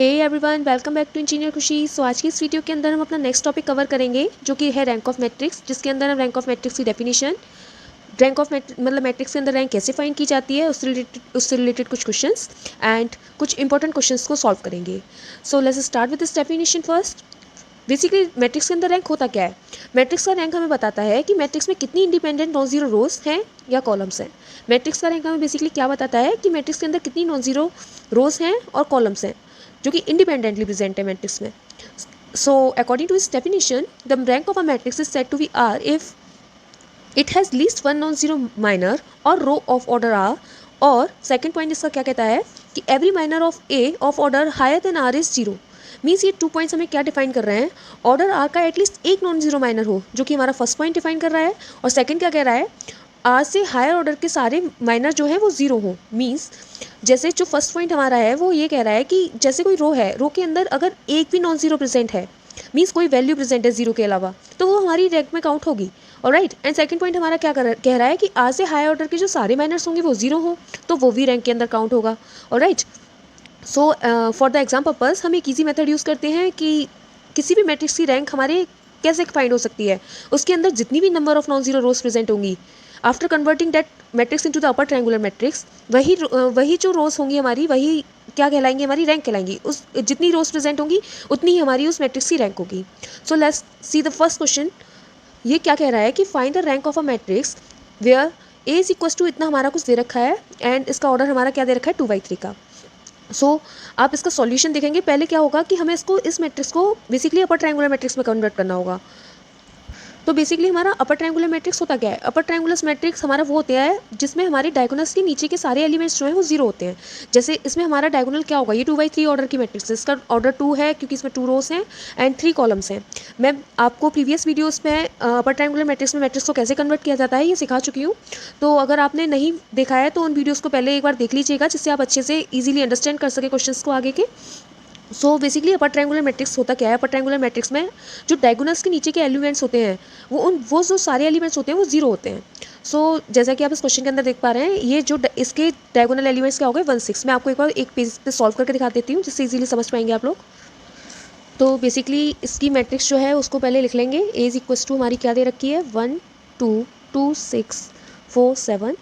Hey everyone, welcome back to engineer Khushi. So आज की इस वीडियो के अंदर हम अपना नेक्स्ट टॉपिक कवर करेंगे जो कि है रैंक ऑफ मैट्रिक्स, जिसके अंदर हम रैंक ऑफ मैट्रिक्स की डेफिनेशन, रैंक ऑफ मतलब मैट्रिक्स के अंदर रैंक कैसे फाइंड की जाती है, उससे रिलेटेड कुछ क्वेश्चंस एंड कुछ इंपॉर्टेंट क्वेश्चंस को सॉल्व करेंगे। So let's start with this definition first. Basically matrix के अंदर रैंक होता क्या है? मैट्रिक्स का रैंक हमें बताता है कि मैट्रिक्स में कितनी इंडिपेंडेंट नॉन जीरो रोज हैं या कॉलम्स हैं। मैट्रिक्स का रैंक हमें बेसिकली क्या बताता है कि मैट्रिक्स के अंदर कितनी नॉन जीरो रोज हैं और कॉलम्स हैं जो कि इंडिपेंडेंटली प्रेजेंट है मैट्रिक्स में। सो अकॉर्डिंग टू इस definition, the rank of a matrix is said to be R if it has least one non zero minor और रो ऑफ ऑर्डर आर। और सेकेंड पॉइंट इसका क्या कहता है कि every minor of A of order higher than R is zero. Means ये 2 points हमें क्या डिफाइन कर रहे हैं? ऑर्डर आर का एटलीस्ट एक नॉन जीरो माइनर हो, जो कि हमारा फर्स्ट पॉइंट डिफाइन कर रहा है। और सेकंड क्या कह रहा है? आर से हायर ऑर्डर के सारे माइनर जो है वो जीरो हो। मीन्स जैसे जो फर्स्ट पॉइंट हमारा है वो ये कह रहा है कि जैसे कोई रो है, रो के अंदर अगर एक भी नॉन जीरो प्रेजेंट है, मीन्स कोई वैल्यू प्रेजेंट है जीरो के अलावा, तो वो हमारी रैंक में काउंट होगी। ऑलराइट। एंड सेकंड पॉइंट हमारा क्या कह रहा है कि आर से हायर ऑर्डर के जो सारे माइनर्स होंगे वो जीरो हो, तो वो भी रैंक के अंदर काउंट होगा। Alright. So for the exam purpose हम एक ईजी मेथड यूज़ करते हैं कि किसी भी मैट्रिक्स की रैंक हमारे कैसे फाइंड हो सकती है। उसके अंदर जितनी भी number of non zero rows present होंगी, after converting that matrix into the upper triangular matrix, वही जो रोज होंगी हमारी, वही क्या कहलाएंगी? हमारी रैंक कहलाएंगी। उस जितनी रोज प्रेजेंट होंगी उतनी ही हमारी उस मैट्रिक्स की रैंक होगी। So let's see the first question. ये क्या कह रहा है कि find the rank of a matrix where A is equal to इतना हमारा कुछ दे रखा है एंड इसका ऑर्डर हमारा क्या दे रखा है? 2/3 का। आप इसका सॉल्यूशन देखेंगे। पहले क्या होगा कि हमें इस मैट्रिक्स को बेसिकली अपर ट्रायंगुलर मैट्रिक्स में कन्वर्ट करना होगा। तो बेसिकली हमारा अपर ट्रायंगुलर मैट्रिक्स होता क्या है? अपर ट्रायंगुलर मैट्रिक्स हमारा वो होता है जिसमें हमारे डायगोनल्स के नीचे के सारे एलिमेंट्स जो है वो जीरो होते हैं। जैसे इसमें हमारा डायगोनल क्या होगा? ये 2/3 ऑर्डर की मैट्रिक्स है। इसका ऑर्डर 2 है क्योंकि इसमें 2 रोज हैं एंड 3 कॉलम्स हैं। मैं आपको प्रीवियस वीडियोस में अपर ट्रायंगुलर मैट्रिक्स में मैट्रिक्स को कैसे कन्वर्ट किया जाता है ये सिखा चुकी हूँ। तो अगर आपने नहीं देखा है तो उन वीडियोज़ को पहले एक बार देख लीजिएगा, जिससे आप अच्छे से ईजिली अंडरस्टैंड कर सके क्वेश्चन को आगे के। So basically upper triangular matrix होता क्या है? अपर ट्रायंगुलर मैट्रिक्स में जो डायगोनल्स के नीचे के एलिमेंट्स होते हैं वो जो सारे एलिमेंट्स होते हैं वो जीरो होते हैं। जैसा कि आप इस क्वेश्चन के अंदर देख पा रहे हैं, ये जो इसके डायगोनल एलिमेंट्स क्या हो गए? 1 6। मैं आपको एक बार एक पेज पे सॉल्व करके दिखा देती हूँ, जिससे इजीली समझ पाएंगे आप लोग। तो बेसिकली इसकी मैट्रिक्स जो है उसको पहले लिख लेंगे। ए इज इक्वल टू हमारी क्या दे रखी है? 1 2 2 6 4 7,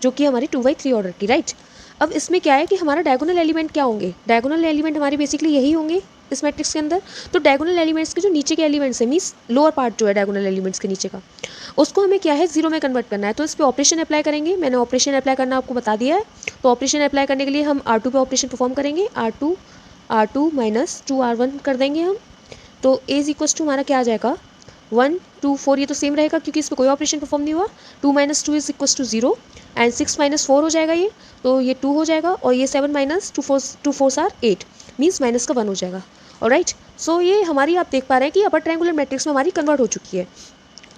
जो कि हमारी 2/3 ऑर्डर की, राइट। अब इसमें क्या है कि हमारा डायगोनल एलिमेंट क्या होंगे? डायगोनल एलिमेंट हमारे बेसिकली यही होंगे इस मैट्रिक्स के अंदर। तो डायगोनल एलिमेंट्स के जो नीचे के एलिमेंट्स है, मीन्स लोअर पार्ट जो है डायगोनल एलिमेंट्स के नीचे का, उसको हमें क्या है? जीरो में कन्वर्ट करना है। तो इस पर ऑपरेशन अप्लाई करेंगे। मैंने ऑपरेशन अप्लाई करना आपको बता दिया है। तो ऑपरेशन अप्लाई करने के लिए हम R2 पे ऑपरेशन परफॉर्म करेंगे। R2 माइनस 2R1 कर देंगे हम। तो ए इज इक्वल टू हमारा क्या आ जाएगा? 1 2 4, ये तो सेम रहेगा क्योंकि इस पर कोई ऑपरेशन परफॉर्म नहीं हुआ। 2 - 2 इज इक्वल टू 0 एंड 6 - 4 हो जाएगा ये, तो ये 2 हो जाएगा। और ये 7 - 2 4 आर 8, मीन्स माइनस का 1 हो जाएगा। ऑलराइट। सो ये हमारी, आप देख पा रहे हैं कि अपर ट्रायंगुलर मैट्रिक्स में हमारी कन्वर्ट हो चुकी है।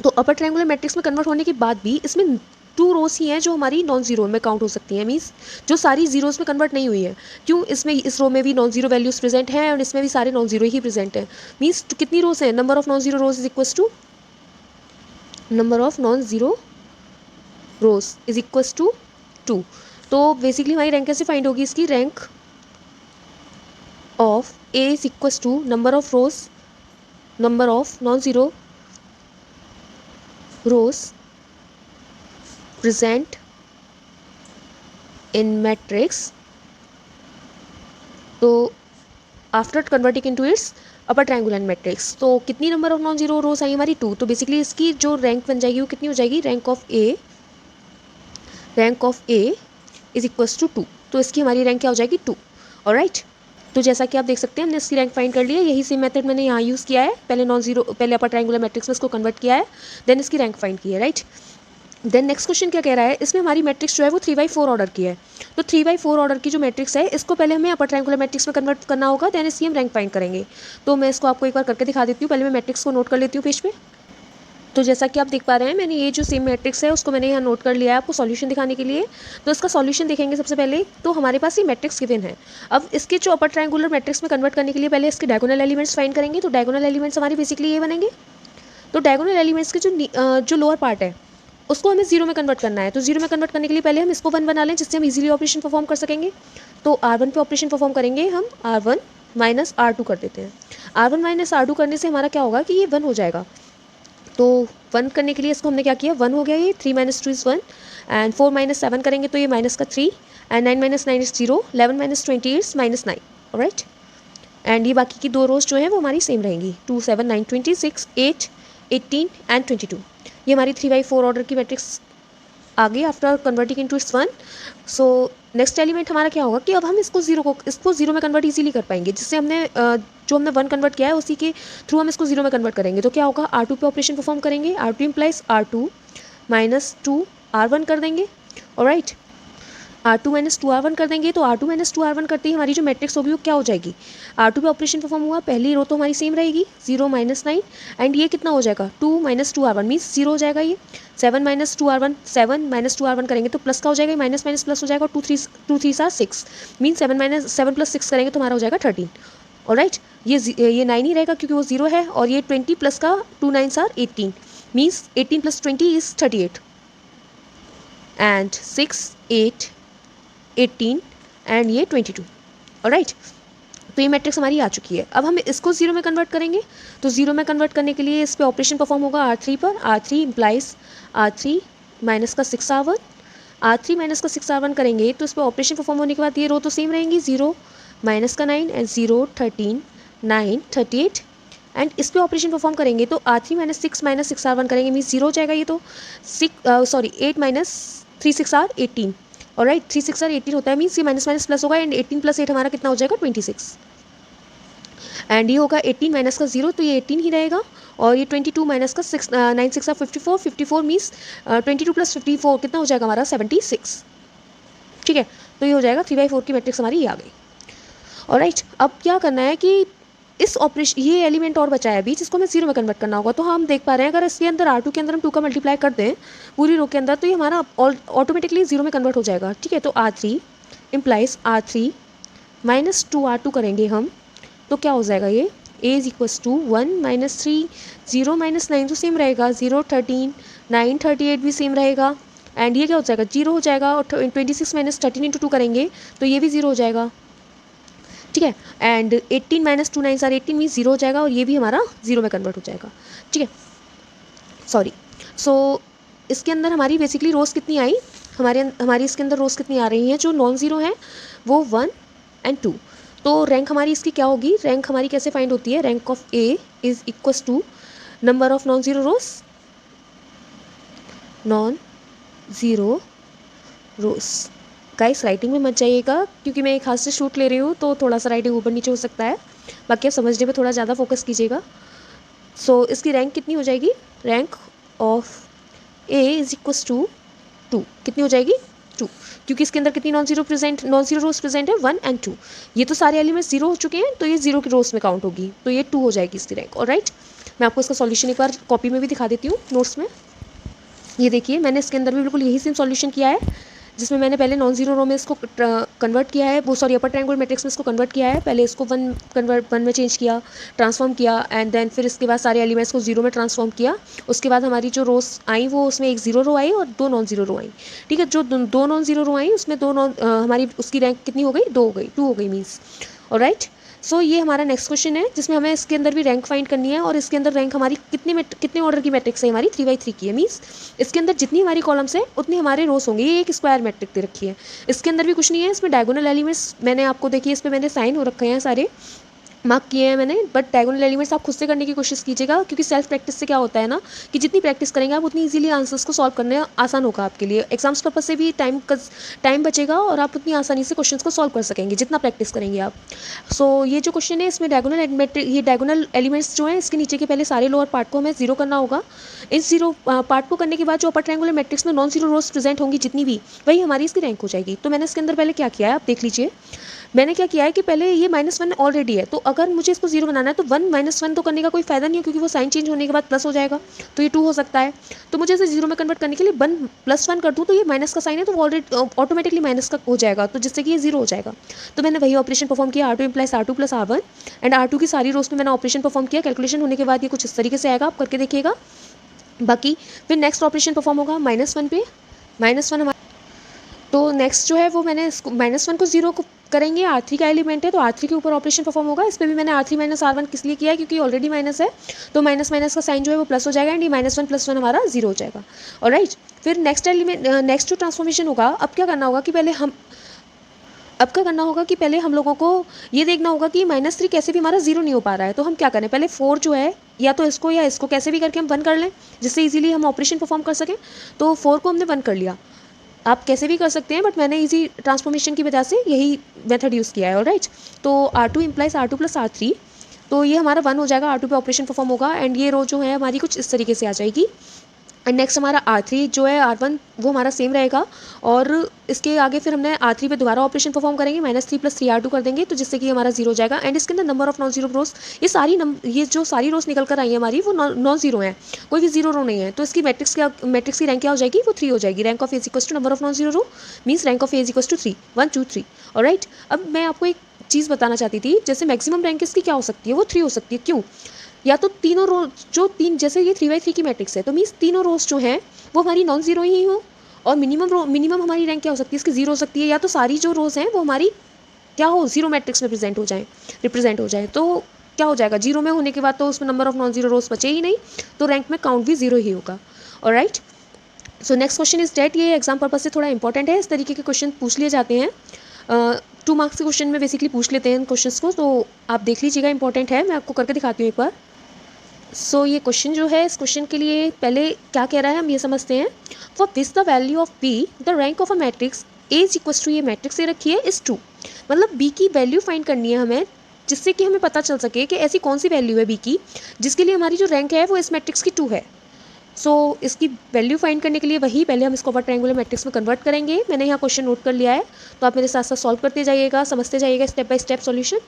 तो अपर ट्रायंगुलर मैट्रिक्स में कन्वर्ट होने के बाद भी इसमें 2 रोज ही हैं जो हमारी नॉन जीरो में काउंट हो सकती हैं, मीन्स जो सारी जीरोस में कन्वर्ट नहीं हुई है। क्यों? इसमें इस रो में भी नॉन जीरो वैल्यूज प्रेजेंट हैं और इसमें भी सारे नॉन जीरो ही प्रेजेंट है। मीन्स कितनी रोज है? Number of non zero rows is equal to number of non zero rows is equal to 2। तो बेसिकली हमारी रैंक कैसे फाइंड होगी? इसकी rank of A is equal to number of rows, number of non zero rows present in matrix, तो after converting into its upper triangular matrix. तो कितनी number of non zero रोज आई? हमारी 2। तो basically इसकी जो रैंक बन जाएगी वो कितनी हो जाएगी? Rank of A is equals to 2। तो इसकी हमारी रैंक क्या हो जाएगी? 2। ऑलराइट। तो जैसा कि आप देख सकते हैं हमने इसकी रैंक फाइंड कर ली है। यही सेम मेथड मैंने यहाँ यूज़ किया है। पहले अपर ट्रायंगुलर मैट्रिक्स में इसको कन्वर्ट किया है, देन इसकी रैंक फाइंड की है, राइट। देन नेक्स्ट क्वेश्चन क्या कह रहा है? इसमें हमारी मैट्रिक्स जो है वो 3/4 ऑर्डर की है। तो 3/4 ऑर्डर की जो मैट्रिक्स है इसको पहले हमें अपर ट्रायंगुलर मैट्रिक्स में कन्वर्ट करना होगा, देन इसकी हम रैंक फाइंड करेंगे। तो मैं इसको आपको एक बार करके दिखा देती हूँ। पहले मैं मैट्रिक्स को नोट कर लेती हूँ पेज पे। तो जैसा कि आप देख पा रहे हैं, मैंने ये जो सेम मैट्रिक्स है उसको मैंने यहाँ नोट कर लिया है आपको सॉल्यूशन दिखाने के लिए। तो इसका सॉल्यूशन देखेंगे सबसे पहले। तो हमारे पास ये मैट्रिक्स गिवन है। अब इसके जो अपर ट्रायंगुलर मैट्रिक्स में कन्वर्ट करने के लिए पहले इसके डायगोनल एलिमेंट्स फाइंड करेंगे। तो डायगोनल एलिमेंट्स हमारे बेसिकली ये बनेंगे। तो डायगोनल एलिमेंट्स के जो लोअर पार्ट है उसको हमें जीरो में कन्वर्ट करना है। तो जीरो में कन्वर्ट करने के लिए पहले हम इसको 1 बना लें, जिससे हम इजीली ऑपरेशन परफॉर्म कर सकेंगे। तो R1 पे ऑपरेशन परफॉर्म करेंगे हम। R1 माइनस R2 कर देते हैं। R1 माइनस R2 करने से हमारा क्या होगा कि ये 1 हो जाएगा। तो 1 करने के लिए इसको हमने क्या किया, 1 हो गया ये, 3 माइनस 2 इज़ 1 एंड 4 माइनस 7 करेंगे तो ये माइनस का 3 and 9 minus 9 is 0, 11 minus 20 is minus 9, alright. And ये बाकी की दो रोज जो हैं वो हमारी सेम रहेंगी, 2 7 9 26 8 18 एंड 22। ये हमारी 3/4 ऑर्डर की मैट्रिक्स आ गई after converting into it's 1। So next element हमारा क्या होगा कि अब हम इसको जीरो में कन्वर्ट इजीली कर पाएंगे, जिससे जो हमने 1 कन्वर्ट किया है उसी के थ्रू हम इसको जीरो में कन्वर्ट करेंगे। तो क्या होगा, R2 पे ऑपरेशन परफॉर्म करेंगे, R2 implies R2 minus 2 R1 कर देंगे, ऑलराइट। R2 माइनस 2 R1 कर देंगे, तो R2 माइनस 2 R1 करते ही हमारी जो मैट्रिक्स होगी वो क्या हो जाएगी, R2 पे ऑपरेशन परफॉर्म हुआ, पहली रो तो हमारी सेम रहेगी 0 माइनस 9 एंड ये कितना हो जाएगा 2 माइनस 2 R1 मीन्स 0 हो जाएगा। ये 7 माइनस 2 R1, 7 माइनस 2 R1 करेंगे तो प्लस का हो जाएगा, माइनस माइनस प्लस हो जाएगा, 2 3 6 मीन 7 प्लस 6 करेंगे तो हमारा हो जाएगा 13, ऑलराइट। ये 9 ही रहेगा क्योंकि वो 0 है, और ये 20 प्लस का 2 9 18 means 18 plus 20 is 38 and 6 8 18 and ये 22, ऑलराइट। तो ये मैट्रिक्स हमारी आ चुकी है। अब हम इसको जीरो में कन्वर्ट करेंगे, तो जीरो में कन्वर्ट करने के लिए इस पे ऑपरेशन परफॉर्म होगा R3 पर, R3 इम्प्लाइज R3 माइनस का 6 R1, R3 माइनस का 6 R1 करेंगे तो इस पर ऑपरेशन परफॉर्म होने के बाद ये रो तो सेम रहेंगी, 0 माइनस का 9 एंड 0 13 9 38 एंड इस पर ऑपरेशन परफॉर्म करेंगे तो R3 माइनस 6 R1 करेंगे मीन 0 हो जाएगा ये तो 8 माइनस 3 6 R 18, ऑलराइट। 3 6 R 18 होता है मीन्स ये माइनस माइनस प्लस होगा एंड 18 प्लस 8 हमारा कितना हो जाएगा 26 एंड ये होगा 18 माइनस का 0 तो ये 18 ही रहेगा, और ये 22 माइनस का 6 9 6 54 54 मीन्स 22 प्लस 54 कितना हो जाएगा हमारा 76, ठीक है। तो ये हो जाएगा 3/4 की मैट्रिक्स हमारी ये आ गई, ऑलराइट। अब क्या करना है कि इस ऑपरेशन ये एलिमेंट और बचा है अभी जिसको हमें जीरो में कन्वर्ट करना होगा। तो हम देख पा रहे हैं अगर इसके अंदर R2 के अंदर हम 2 का मल्टीप्लाई कर दें पूरी रो के अंदर तो ये हमारा ऑटोमेटिकली जीरो में कन्वर्ट हो जाएगा, ठीक है। तो R3 implies R3 minus 2 R2 करेंगे हम तो क्या हो जाएगा, ये A is equals to 1 minus 3 0 minus 9 तो सेम रहेगा, 0 13 9 38 भी सेम रहेगा एंड ये क्या हो जाएगा 0 हो जाएगा, और 26 माइनस 13 इंटू 2 करेंगे तो ये भी 0 हो जाएगा, ठीक है। एंड 18 माइनस 2 9 18 मीन 0 हो जाएगा और ये भी हमारा 0 में कन्वर्ट हो जाएगा, ठीक है। सो इसके अंदर हमारी बेसिकली रोज़ कितनी आई, हमारी इसके अंदर रोज़ कितनी आ रही हैं जो नॉन ज़ीरो हैं वो 1 एंड 2। तो रैंक हमारी इसकी क्या होगी, रैंक हमारी कैसे फाइंड होती है, rank of A is equals to number of non zero rows. Guys writing में मत जाइएगा क्योंकि मैं एक हाथ से शूट ले रही हूँ तो थोड़ा सा राइटिंग ऊपर नीचे हो सकता है, बाकी आप समझने पे थोड़ा ज़्यादा फोकस कीजिएगा। सो इसकी रैंक कितनी हो जाएगी, rank of A is equals to 2, कितनी हो जाएगी 2, क्योंकि इसके अंदर कितनी नॉन जीरो रोज प्रेजेंट है 1 एंड 2। ये तो सारे एलिमेंट्स जीरो हो चुके हैं तो ये जीरो की रोज में काउंट होगी, तो ये 2 हो जाएगी इसकी रैंक, ऑलराइट। मैं आपको इसका सॉल्यूशन एक बार कॉपी में भी दिखा देती हूँ नोट्स में। ये देखिए मैंने इसके अंदर भी बिल्कुल यही सेम सॉल्यूशन किया है, जिसमें मैंने पहले नॉन जीरो रो में इसको कन्वर्ट किया है, वो सॉरी अपर ट्रायंगल मैट्रिक्स में इसको कन्वर्ट किया है। पहले इसको 1 में चेंज किया, ट्रांसफॉर्म किया एंड देन फिर इसके बाद सारे एलिमेंट्स को जीरो में ट्रांसफॉर्म किया। उसके बाद हमारी जो रोज आई वो उसमें एक जीरो रो आई और 2 नॉन जीरो रो आई, ठीक है। जो 2 नॉन जीरो रो आई उसमें हमारी उसकी रैंक कितनी हो गई 2 हो गई मीन्स, ऑलराइट। सो ये हमारा नेक्स्ट क्वेश्चन है जिसमें हमें इसके अंदर भी रैंक फाइंड करनी है, और इसके अंदर रैंक हमारी कितने ऑर्डर की मैट्रिक्स है, हमारी 3/3 की है। मीन्स इसके अंदर जितनी हमारी कॉलम्स है उतनी हमारे रोज होंगे। ये एक स्क्वायर मैट्रिक दे रखी है, इसके अंदर भी कुछ नहीं है, इसमें डायगोनल एलिमेंट्स मैंने आपको देखिए इस पर मैंने साइन हो रखे हैं, सारे मार्क किए हैं मैंने, बट डायगोनल एलिमेंट्स आप खुद से करने की कोशिश कीजिएगा क्योंकि सेल्फ प्रैक्टिस से क्या होता है ना कि जितनी प्रैक्टिस करेंगे आप उतनी इजीली आंसर्स को सॉल्व करने आसान होगा आपके लिए, एग्जाम्स पर्पज से भी टाइम बचेगा और आप उतनी आसानी से क्वेश्चंस को सॉल्व कर सकेंगे जितना प्रैक्टिस करेंगे आप। सो ये जो क्वेश्चन है इसमें डायगोनल एलिमेंट्स जो है इसके नीचे के पहले सारे लोअर पार्ट को हमें जीरो करना होगा। इस जीरो पार्ट को करने के बाद जो अपर ट्रायंगुलर मैट्रिक्स में नॉन जीरो रोज प्रेजेंट होंगी जितनी भी, वही हमारी इसकी रैंक हो जाएगी। तो मैंने इसके अंदर पहले क्या किया है आप देख लीजिए, मैंने क्या किया है कि पहले ये -1 ऑलरेडी है, तो अगर मुझे इसको जीरो बनाना है तो 1 -1 तो करने का कोई फायदा नहीं है क्योंकि वो साइन चेंज होने के बाद प्लस हो जाएगा, तो ये 2 हो सकता है। तो मुझे इसे जीरो में कन्वर्ट करने के लिए 1 + 1 कर दूँ तो ये माइनस का साइन है तो वो ऑलरेडी ऑटोमेटिकली माइनस का हो जाएगा, तो जिससे कि ये जीरो हो जाएगा। तो मैंने वही ऑपरेशन परफॉर्म किया, R2 implies R2 + R1 and R2 की सारी रोज में मैंने ऑपरेशन परफॉर्म किया। कैलकुलेशन होने के बाद ये कुछ इस तरीके से आएगा, आप करके देखिएगा। बाकी फिर नेक्स्ट ऑपरेशन परफॉर्म होगा -1 पे, -1 हमारा तो नेक्स्ट जो है वो मैंने -1 को 0 को करेंगे, R3 का एलिमेंट है तो R3 के ऊपर ऑपरेशन परफॉर्म होगा। इस पर भी मैंने R3 - R1 किस लिए किया है, क्योंकि ऑलरेडी माइनस है, तो माइनस माइनस का साइन जो है वो प्लस हो जाएगा एंड ये -1 + 1 हमारा 0 हो जाएगा। ऑलराइट, फिर नेक्स्ट एलिमेंट नेक्स्ट जो ट्रांसफॉर्मेशन होगा, अब क्या करना होगा कि पहले हम लोगों को ये देखना होगा कि -3 कैसे भी हमारा 0 नहीं हो पा रहा है। तो हम क्या करें, पहले 4 जो है या तो इसको या इसको कैसे भी करके हम 1 कर लें, जिससे इजीली हम ऑपरेशन परफॉर्म कर सकें। तो 4 को हमने 1 कर लिया, आप कैसे भी कर सकते हैं, बट मैंने इजी ट्रांसफॉर्मेशन की वजह से यही मेथड यूज़ किया है। ऑलराइट, तो R2 इम्प्लाइज R2 + R3, तो ये हमारा 1 हो जाएगा, R2 पे ऑपरेशन परफॉर्म होगा एंड ये रो जो है हमारी कुछ इस तरीके से आ जाएगी। एंड नेक्स्ट हमारा R3 जो है R1 वो हमारा सेम रहेगा, और इसके आगे फिर हमने R3 पे दोबारा ऑपरेशन परफॉर्म करेंगे, -3 + 3R2 कर देंगे, तो जिससे कि हमारा 0 हो जाएगा। एंड इसके अंदर नंबर ऑफ नॉन जीरो रोज, ये जो सारी रोज निकल कर आई है हमारी, वो नॉन जीरो हैं, कोई भी जीरो रो नहीं है। तो इसकी मैट्रिक्स की रैंक क्या हो जाएगी, वो 3 हो जाएगी। Rank of A = number of non zero row means rank of A = 3, 1 2 3। Alright, अब मैं आपको एक चीज़ बताना चाहती थी, जैसे मैक्सिमम रैंक इसकी क्या हो सकती है, वो 3 हो सकती है। क्यों, या तो तीनों रो जो तीन, जैसे ये 3/3 की मैट्रिक्स है, तो मीन्स तीनों रोज जो हैं वो हमारी नॉन जीरो ही हो, और मिनिमम हमारी रैंक क्या हो सकती है, इसकी 0 हो सकती है। या तो सारी जो रोज हैं वो हमारी क्या हो, 0 मैट्रिक्स में रिप्रेजेंट हो जाए, तो क्या हो जाएगा, 0 में होने के बाद तो उसमें नंबर ऑफ नॉन जीरो रोज बचे ही नहीं, तो रैंक में काउंट भी 0 ही होगा। Alright, so next question is that, ये एग्जाम पर्पज से थोड़ा इंपॉर्टेंट है, इस तरीके के क्वेश्चन पूछ लिए जाते हैं। 2 मार्क्स के क्वेश्चन में बेसिकली पूछ लेते हैं इन क्वेश्चन को, तो आप देख लीजिएगा, इंपॉर्टेंट है, मैं आपको करके दिखाती हूँ एक बार। सो ये क्वेश्चन जो है, इस क्वेश्चन के लिए पहले क्या कह रहा है हम ये समझते हैं। For this the value of be the rank of a matrix A = ये मैट्रिक्स से रखी है इस 2, मतलब बी की वैल्यू फाइंड करनी है हमें, जिससे कि हमें पता चल सके कि ऐसी कौन सी वैल्यू है बी की जिसके लिए हमारी जो रैंक है वो इस मैट्रिक्स की 2 है। सो इसकी वैल्यू फाइंड करने के लिए वही पहले हम इसको अपर ट्रायंगुलर मैट्रिक्स में कन्वर्ट करेंगे। मैंने यहाँ क्वेश्चन नोट कर लिया है, तो आप मेरे साथ साथ सॉल्व करते जाइएगा, समझते जाइएगा स्टेप बाय स्टेप सॉल्यूशन।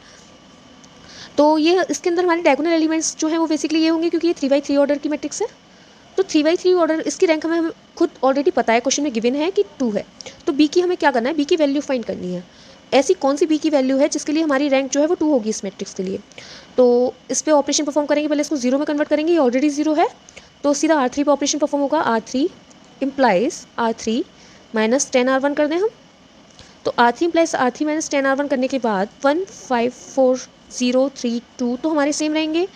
तो ये इसके अंदर हमारे डायगोनल एलिमेंट्स जो हैं वो बेसिकली ये होंगे, क्योंकि ये 3/3 ऑर्डर की मैट्रिक्स है। तो 3/3 ऑर्डर, इसकी रैंक हमें खुद ऑलरेडी पता है, क्वेश्चन में गिवन है कि 2 है। तो बी की हमें क्या करना है, बी की वैल्यू फाइंड करनी है। ऐसी कौन सी बी की वैल्यू है जिसके लिए हमारी रैंक जो है वो 2 होगी इस मैट्रिक्स के लिए। तो इस पर ऑपरेशन परफॉर्म करेंगे, पहले इसको 0 में कन्वर्ट करेंगे, ये ऑलरेडी 0 है, तो सीधा R3 पर ऑपरेशन परफॉर्म होगा। R3 इम्प्लाइज R3 - 10R1 कर दें हम, तो R3 इम्प्लाइज R3 - 10R1 करने के बाद 1 5 4 0 3 2 तो हमारे सेम रहेंगे।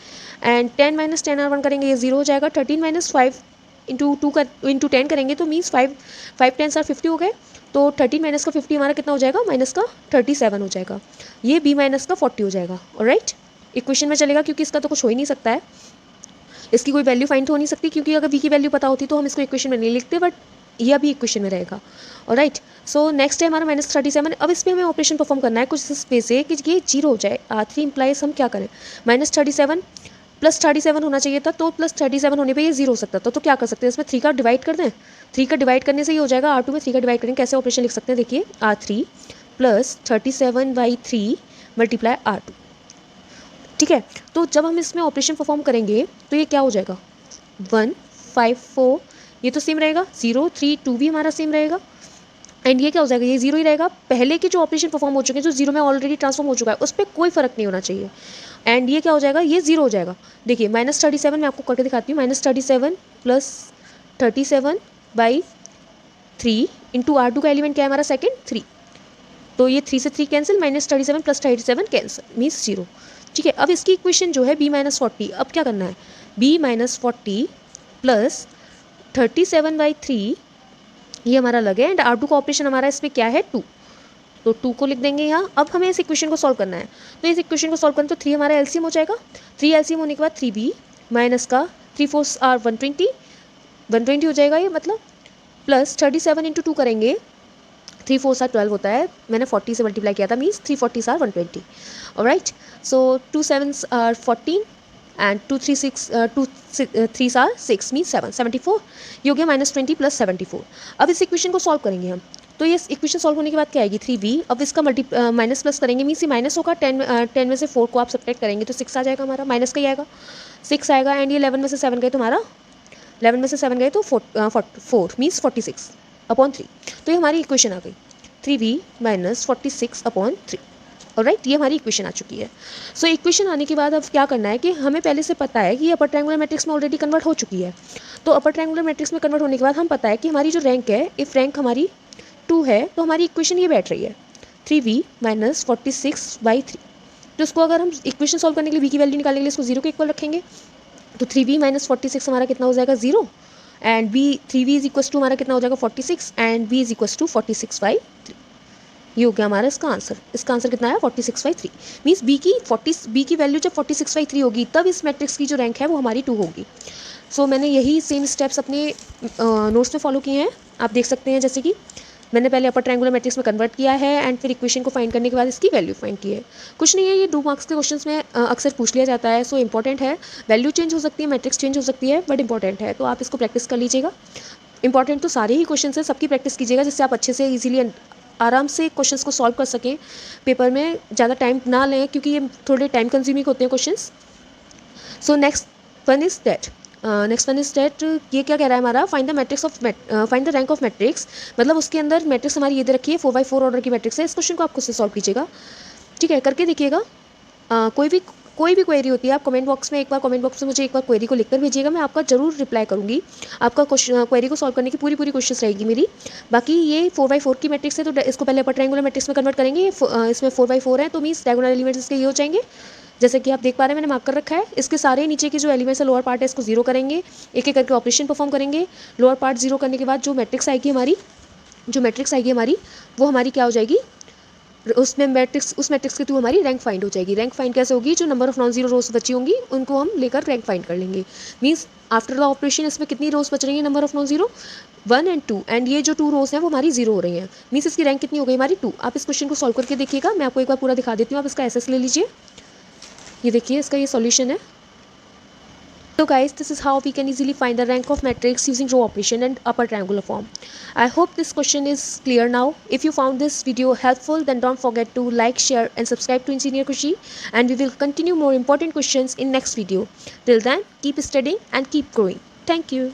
एंड 10 - 10R1 करेंगे, ये 0 हो जाएगा। 13 - 5 इंटू 10 करेंगे, तो मीन्स 5 10 50 हो गए, तो 13 - का 50 हमारा कितना हो जाएगा, -37 हो जाएगा। ये B - का 40 हो जाएगा। ऑलराइट, इक्वेशन में चलेगा, क्योंकि इसका तो कुछ हो ही नहीं सकता है, इसकी कोई वैल्यू फाइंड हो नहीं सकती, क्योंकि अगर B की वैल्यू पता होती तो हम इसको इक्वेशन में नहीं लिखते, बट ये अभी इक्वेशन में रहेगा। ऑलराइट, सो नेक्स्ट है हमारा -37। अब इस पर हमें ऑपरेशन परफॉर्म करना है कुछ इस पे से कि ये 0 हो जाए। R3 इम्प्लाइज हम क्या करें, -37 + 37 होना चाहिए था, तो +37 होने पे ये 0 हो सकता था। तो क्या कर सकते हैं, इसमें 3 का डिवाइड कर दें, 3 का डिवाइड करने से ये हो जाएगा। R2 में 3 का डिवाइड करेंगे, कैसे ऑपरेशन लिख सकते हैं, देखिए R3 + 37/3 × R2। ठीक है, तो जब हम इसमें ऑपरेशन परफॉर्म करेंगे तो ये क्या हो जाएगा, 1 5 4, ये तो सेम रहेगा, 0 3 2 भी हमारा सेम रहेगा, एंड ये क्या हो जाएगा, ये 0 ही रहेगा। पहले के जो ऑपरेशन परफॉर्म हो चुके हैं, जो 0 में ऑलरेडी ट्रांसफॉर्म हो चुका है, उस पर कोई फर्क नहीं होना चाहिए। एंड ये क्या हो जाएगा, ये 0 हो जाएगा। देखिए -37 मैं आपको करके दिखाती हूँ, -37 + 37/3 इंटू R2 का एलिमेंट क्या है हमारा, सेकेंड 3, तो ये 3 से 3 कैंसिल, -37 + 37 कैंसिल, मीन्स 0। ठीक है, अब इसकी इक्वेशन जो है B - 40, अब क्या करना है, B - 40 + 37/3, ये हमारा अलग है, एंड R2 का ऑपरेशन हमारा इसमें क्या है, 2, तो 2 को लिख देंगे यहाँ। अब हमें इस इक्वेशन को सॉल्व करना है, तो इस इक्वेशन को सॉल्व करना, तो 3 हमारा एलसीएम हो जाएगा। 3 एलसीएम होने के बाद 3B माइनस का 3 4 आर 120 हो जाएगा ये, मतलब प्लस 37 × 2 करेंगे, 3 4 12 होता है, मैंने 40 से मल्टीप्लाई किया था, means 3 40 are 120। Alright, so 2 7 are 14 and 2 3 are 6 mean 7 74, ये हो गया -20 + 74। अब इस इक्वेशन को सॉल्व करेंगे हम, तो ये इक्वेशन सॉल्व होने के बाद क्या आएगी, 3b। अब इसका माइनस प्लस करेंगे, मीन्स ये माइनस होगा, 10 में से 4 को आप सब्ट्रैक्ट करेंगे तो 6 आ जाएगा हमारा, माइनस का ही आएगा, 6 आएगा। एंड ये 11 में से 7 गए तो हमारा 11 में से 7 गए तो 4 मीन्स 46/3, तो ये हमारी इक्वेशन आ गई, 3b - 46/3। ऑलराइट, ये हमारी इक्वेशन आ चुकी है। सो इक्वेशन आने के बाद अब क्या करना है कि हमें पहले से पता है कि ये अपर ट्रायंगुलर मैट्रिक्स में ऑलरेडी कन्वर्ट हो चुकी है। तो अपर ट्रायंगुलर मैट्रिक्स में कन्वर्ट होने के बाद हम पता है कि हमारी जो रैंक है, इफ रैंक हमारी 2 है तो हमारी इक्वेशन ये बैठ रही है 3v माइनस 46/3। तो इसको अगर हम इक्वेशन सॉल्व करने के लिए v की वैल्यू निकालने के लिए इसको 0 के इक्वल रखेंगे तो 3v माइनस 46 हमारा कितना हो जाएगा 0 and b 3v is equals to हमारा कितना हो जाएगा 46 and b is equals to 46/3। ये हो गया हमारा इसका आंसर। इसका आंसर कितना है 46/3। मीन्स b की वैल्यू जब 46/3 होगी तब इस मैट्रिक्स की जो रैंक है वो हमारी 2 होगी। सो मैंने यही सेम स्टेप्स अपने नोट्स में फॉलो किए हैं, आप देख सकते हैं। जैसे कि मैंने पहले अपर ट्रायंगुलर मैट्रिक्स में कन्वर्ट किया है एंड फिर इक्वेशन को फाइंड करने के बाद इसकी वैल्यू फाइंड की है। कुछ नहीं है, ये 2 मार्क्स के क्वेश्चंस में अक्सर पूछ लिया जाता है। सो इंपॉर्टेंट है, वैल्यू चेंज हो सकती है, मैट्रिक्स चेंज हो सकती है, बट इंपॉर्टेंट है, तो आप इसको प्रैक्टिस कर लीजिएगा। इंपॉर्टेंट तो सारे ही क्वेश्चन हैं, सबकी प्रैक्टिस कीजिएगा जिससे आप अच्छे से ईजिली आराम से क्वेश्चंस को सॉल्व कर सकें, पेपर में ज़्यादा टाइम ना लें क्योंकि ये थोड़े टाइम कंज्यूमिंग होते हैं questions. So next one is that ये क्या कह रहा है हमारा, find the rank of matrix. मतलब उसके अंदर मैट्रिक्स हमारी ये दे रखी है 4x4 ऑर्डर की मैट्रिक्स है। इस क्वेश्चन को आप खुद से सॉल्व कीजिएगा, ठीक है, करके देखिएगा। कोई भी क्वेरी होती है आप कमेंट बॉक्स में मुझे एक बार क्वेरी को लिखकर भेजिएगा, मैं आपका जरूर रिप्लाई करूँगी। आपका क्वेरी को सॉल्व करने की पूरी कोशिश रहेगी मेरी। बाकी ये 4x4 की मैट्रिक्स है तो इसको पहले अपर ट्रायंगुलर मैट्रिक्स में कन्वर्ट करेंगे। इसमें 4x4 है तो मीन्स डायगोनल एलिमेंट्स इसके ये हो जाएंगे, जैसे कि आप देख पा रहे हैं मैंने मार्क कर रखा है। इसके सारे नीचे के जो एलिमेंट्स है लोअर पार्ट है इसको 0 करेंगे, एक एक करके ऑपरेशन परफॉर्म करेंगे। लोअर पार्ट 0 करने के बाद जो मैट्रिक्स आएगी हमारी वो हमारी क्या हो जाएगी, उस मैट्रिक्स के थ्रू हमारी रैंक फाइंड हो जाएगी। रैंक फाइंड कैसे होगी, जो नंबर ऑफ नॉन जीरो रोज बची होंगी उनको हम लेकर रैंक फाइंड कर लेंगे। मीन्स आफ्टर द ऑपरेशन इसमें कितनी रोज बच रही हैं, number of non zero 1 and 2, and ये जो 2 रोज हैं वो हमारी 0 हो रही हैं। मीन्स इसकी रैंक कितनी हो गई हमारी 2। आप इस क्वेश्चन को सॉल्व करके देखिएगा, मैं आपको एक बार पूरा दिखा देती हूँ। आप इसका एसएस ले लीजिए, ये देखिए इसका ये सॉल्यूशन है। So guys, this is how we can easily find the rank of matrix using row operation and upper triangular form. I hope this question is clear now. If you found this video helpful, then don't forget to like, share and subscribe to Engineer Khushi, and we will continue more important questions in next video. Till then, keep studying and keep growing. Thank you.